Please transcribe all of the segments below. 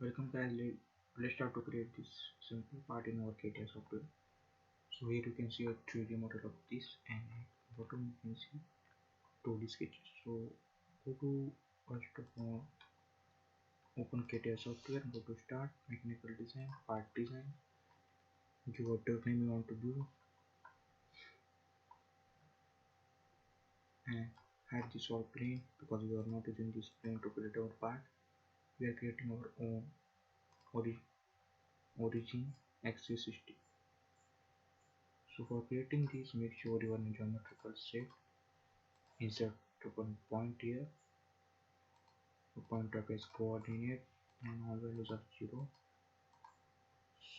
Welcome guys, let's start to create this simple part in our Catia software. So here you can see a 3D model of this, and at bottom you can see 2D sketches. So go to first of all, open Catia software, go to start, mechanical design, part design, give whatever name you want to do, and hide this all plane because we are not using this plane to create our part. We are creating our own origin axis system. So for creating this, make sure you are in geometrical shape. Insert one point here, the point of its coordinate, and all values are 0,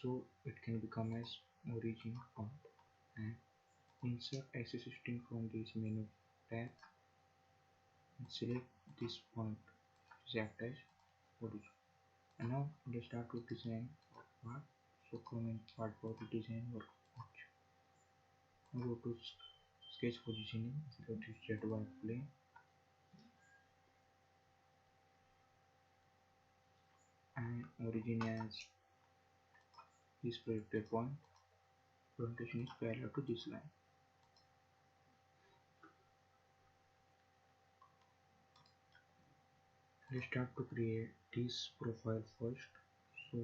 so it can become as origin point. And insert axis system from this menu tab and select this point to act as origin. And now let's start to design our part. So come in part body design workbench. Go to sketch positioning, select this ZY plane, and origin as this projected point. Orientation is parallel to this line. Let's start to create this profile first. So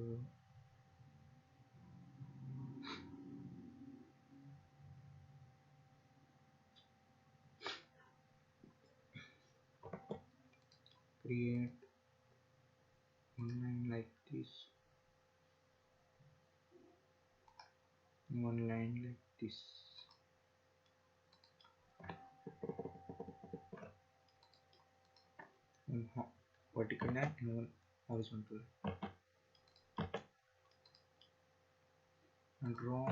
create one line like this, one line like this, one vertical line and one horizontal line. And draw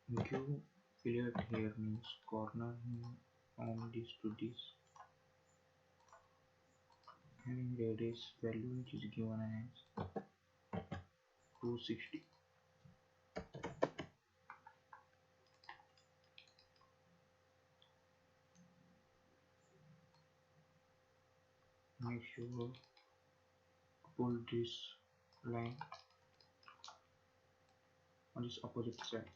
new fillet here, means corner from this to this, and radius value which is given as 260. Make sure pull this line on this opposite side,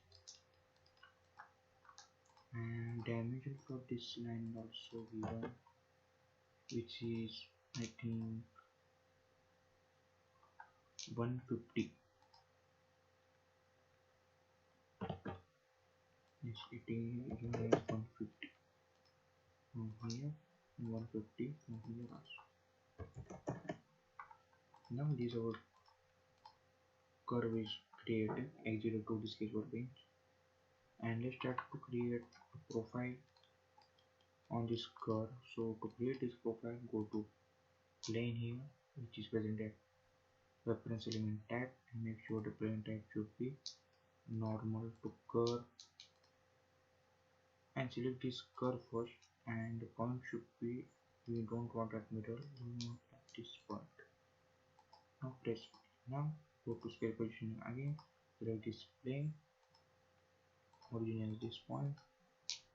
and dimension for this line also given, which is I think 150. Yes, it is given as 150 from here and 150 from here also. Now this our curve is created, exit to the sketch workbench, and let's start to create a profile on this curve. So to create this profile, go to plane here, which is present at reference element tab, and make sure the plane type should be normal to curve, and select this curve first, and the point should be, we don't want at middle, we want at this point. Now press. Now go to scale positioning again, select this plane, origin is this point,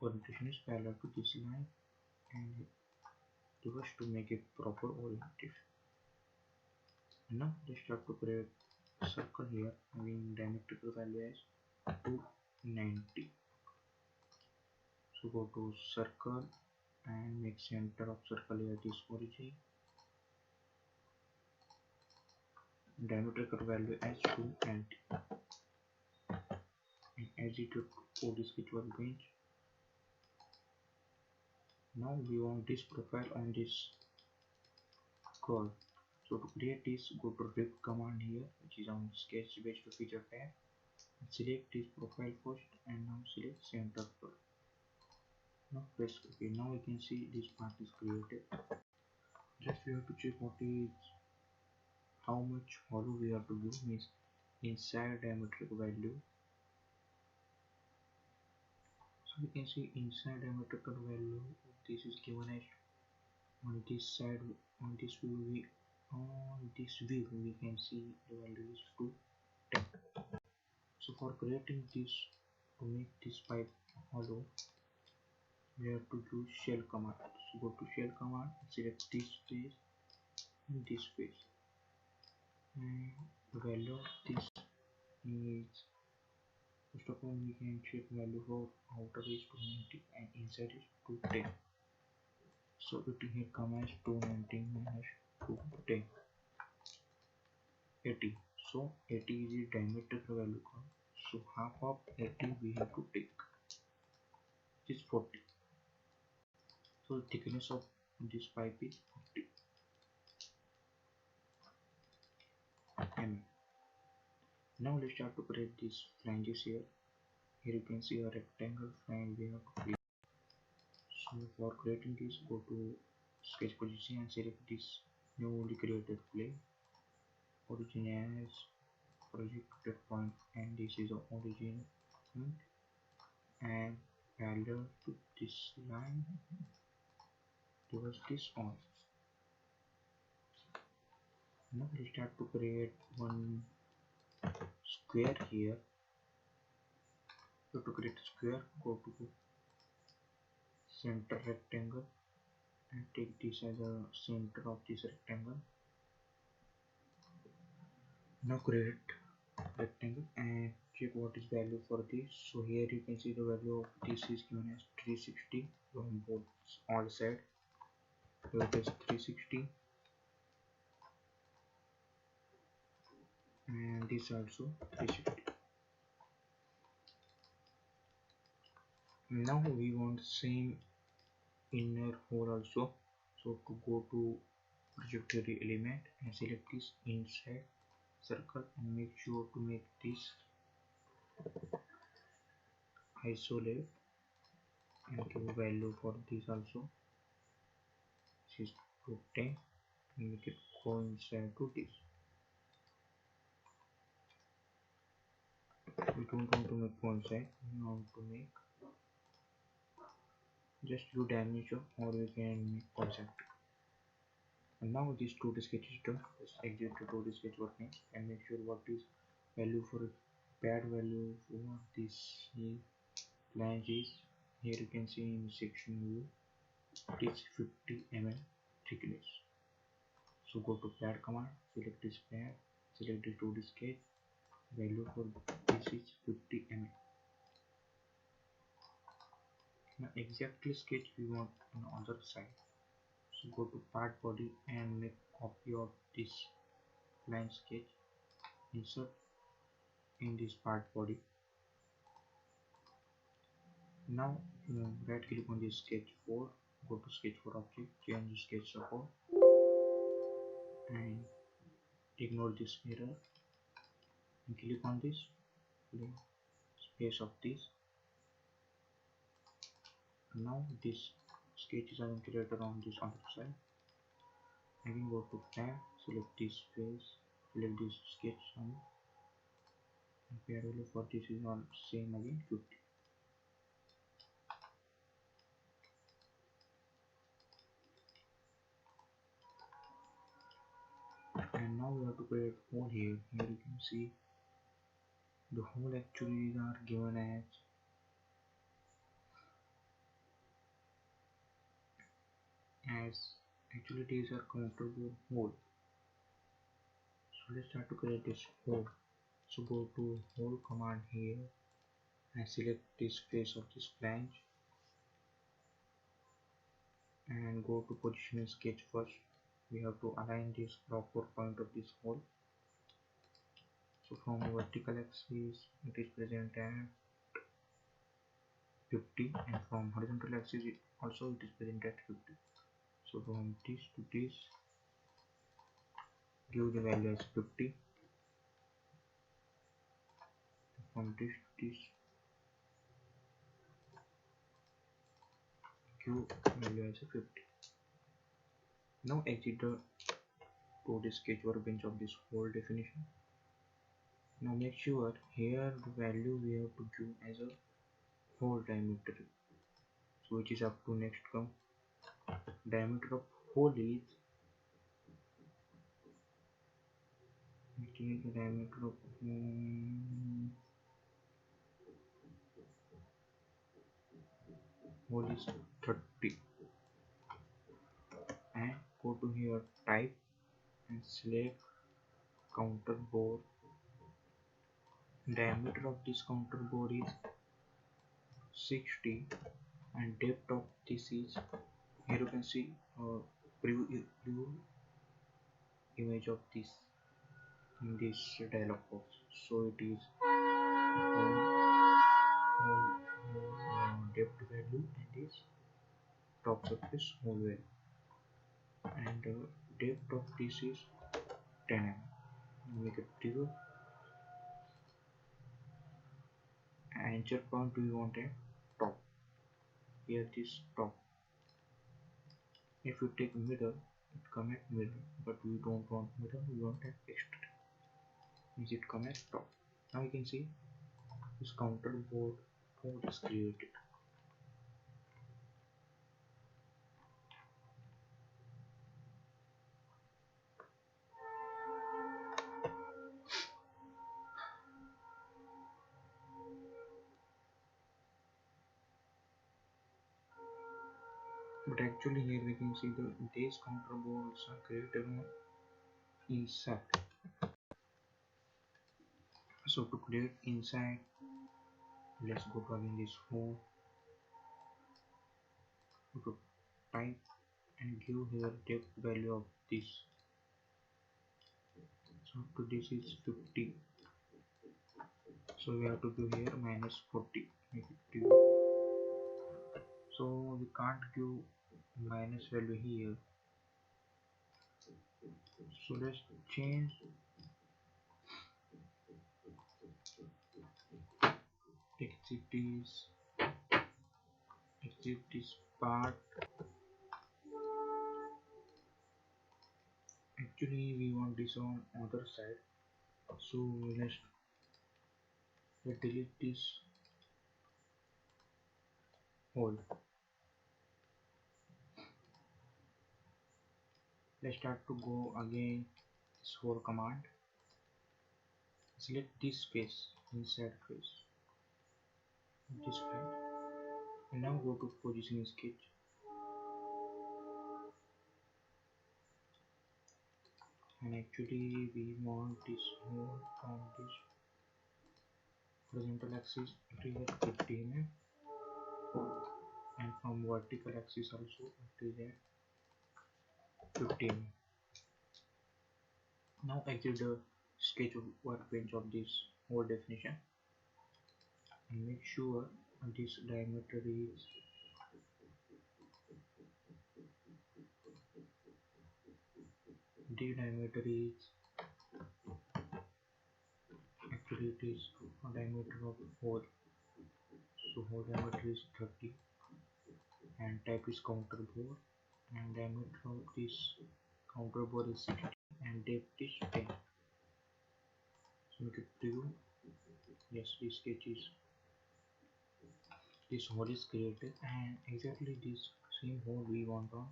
orientation is parallel to this line, and reverse to make it proper orientation. And now let's start to create a circle here, having diametrical value as 290. So go to circle and make center of circle here this origin, diametrical value as 290, and exit to the sketch workbench. Now we want this profile on this curve. So to create this, go to rip command here, which is on sketch-based feature tab, and select this profile first, and now select center curve. Now press OK. Now we can see this part is created. Just we have to check what is how much hollow we have to give, means inside diametric value. So we can see inside diametrical value, this is given as on this side, on this view we can see the value is 210. So for creating this, to make this pipe hollow, we have to use shell command. So go to shell command, select this face and this face, And the value of this is, first of all, we can check value for outer is 290 and inside is 210. So it here come as 290 minus 210, 80. So 80 is the diameter value come. So half of 80 we have to take, which is 40. So the thickness of this pipe is 40 mm. Now let's start to create these flanges here. Here you can see a rectangle flange we have to create. So for creating this, go to sketch position and select this newly created plane. Origin as projected point, and this is the origin point, and parallel to this line towards this on. Now we start to create one square here. So to create a square, go to center rectangle and take this as a center of this rectangle. Now create rectangle and check what is value for this. So here you can see the value of this is given as 360 from both all sides. So it is 360 and this also 360. Now we want same inner hole also. So to go to projected element and select this inside circle and make sure to make this isolate and give value for this also. This is 210 and make it coincide to this. We don't want to make coincide, we want to make just do dimension, or we can make concept. And now this 2D sketch is done. Just exit to 2D sketch working and make sure what is value for pad value for this flange is. Here you can see in section view it is 50 mm thickness. So go to pad command, select this pad, select the 2D sketch, value for this is 50 mm. Now exactly sketch we want on the other side. So go to part body and make copy of this line sketch, insert in this part body. Now right click on this sketch 4, go to sketch 4 object, change sketch support and ignore this mirror and click on this space of this. Now this sketch is created on this other side. Again go to plan, select this face, select this sketch on, and value for this is on same again 50. And now we have to create hole here. Here you can see the hole actually are given as actually these are comfortable hole. So let's start to create this hole. So go to hole command here and select this face of this flange and go to position sketch first. We have to align this proper point of this hole. So from vertical axis it is present at 50 and from horizontal axis also it is present at 50. So from this to this give the value as 50, from this to this give value as 50. Now exit to the sketch workbench of this whole definition. Now make sure here the value we have to give as a whole diameter, so which is up to next come. Diameter of hole is the diameter of hole is 30 and go to here type and select counter bore. Diameter of this counter bore is 60 and depth of this is, here you can see preview image of this in this dialog box. So it is depth value and this top surface hole value, and depth of this is 10 mm. Make it bigger. Anchor point we want at top. Here this top. If you take middle, it come at middle, but we don't want middle, we want at extreme. Means it come at top. Now you can see this counter board is created. But actually here we can see these counter boards are created on inside. So to create inside, let's go to again this hole, go to type and give here depth value of this. So to this is 50. So we have to give here minus 40. Make it bigger. So we can't give minus value here. So let's change exit this part. Actually we want this on other side, so let's delete this hole. Let's start to go again this whole command. Select this face, inside face, this face, and now go to position sketch. And actually we want this hole from this horizontal axis it is at 50 mm, and from vertical axis also it is at 50 mm. Now exit the sketch workbench of this whole definition and make sure this diameter is actually it is a diameter of hole, so hole diameter is 30 and type is counter bore, and diameter of this counter bore is 60 and depth is 10. So make it preview. Yes, this sketch is, this hole is created, and exactly this same hole we want on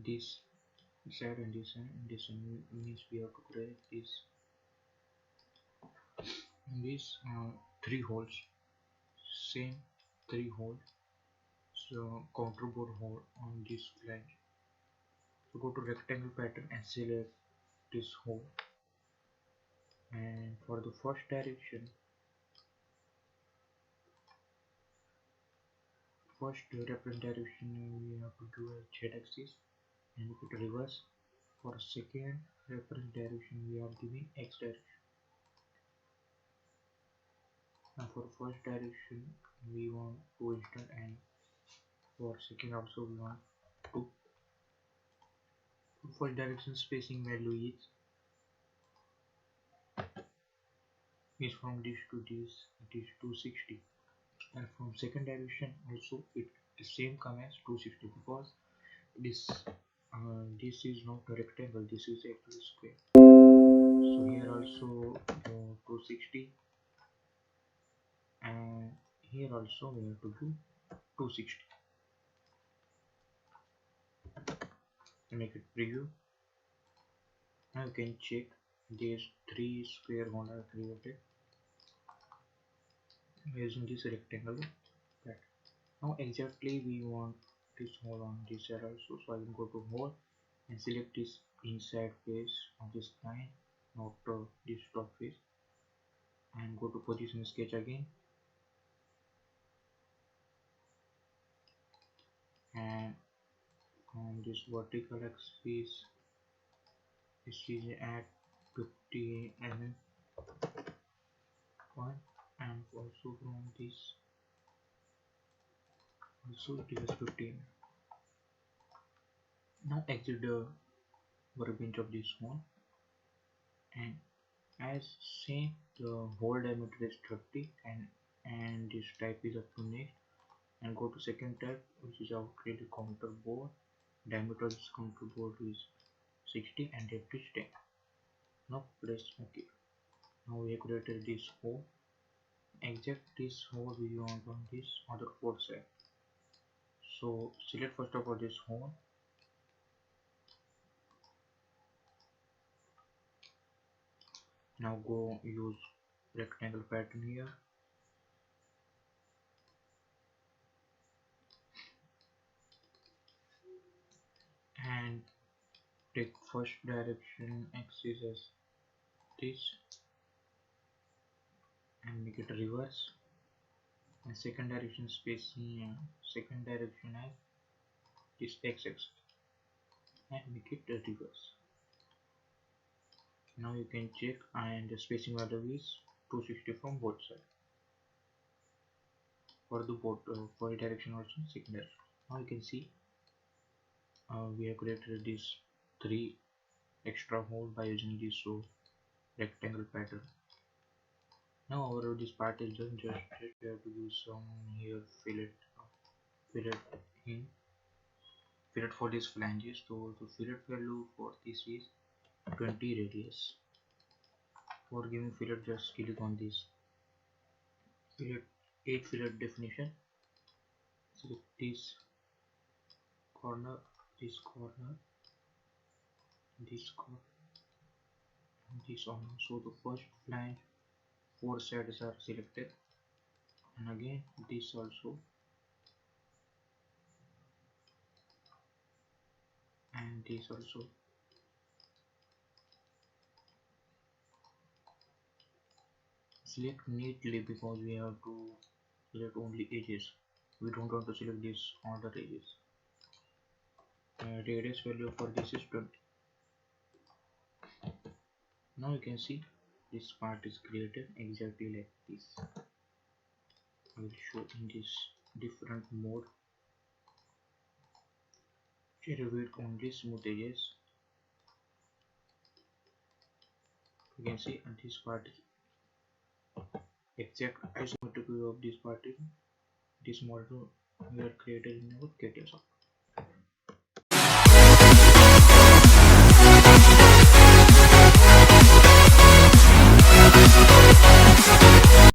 this side and this side, and this side means we have to create these three holes, same three holes, so counter bore hole on this flange. So go to rectangle pattern and select this hole, and for the first direction, first reference direction we have to do a z axis and put reverse. For second reference direction we are giving x direction, and for first direction we want 2 instant, and for second also we want 2. For direction spacing value is from this to this, it is 260, and from second direction also it the same come as 260, because this is not a rectangle, this is actually square. So here also 260, and here also we have to do 260. To make it preview, now you can check these 3 square holes are created using this rectangle pattern. Now exactly we want this hole on this side also, so I will go to hole and select this inside face of this line after this top face, and go to position sketch again, and from this vertical axis this is at 50 mm point, and also from this also it is 50 mm. Now exit the workbench of this one, and as same the whole diameter is 30, and this type is up to next, and go to second tab, which is our created counter board. Diameter of this counter board is 60 and depth is 10. Now press OK. Now we have created this hole. Exact this hole we want on this other port side. So select first of all this hole. Now go use rectangle pattern here, and take first direction axis as this and make it reverse, and second direction spacing second direction as this x-axis and make it reverse. Now you can check, and the spacing value is 260 from both sides for the both for the direction also second direction. Now you can see we have created this 3 extra hole by using this rectangle pattern. Now over this part is done, just we have to use some here fillet in fillet for this flanges. So the fillet value for this is 20 radius. For giving fillet, just click on this fillet 8 fillet definition, select this corner, this corner, this corner, and this one. So the first flange 4 sides are selected, and again this also, and this also. Select neatly because we have to select only edges. We don't want to select this other edges. Radius value for this is 20. Now you can see this part is created exactly like this. I will show in this different mode. Reveal only smooth edges. You can see, and this part is exact isometric view of this part. This model we are created in our Catia software.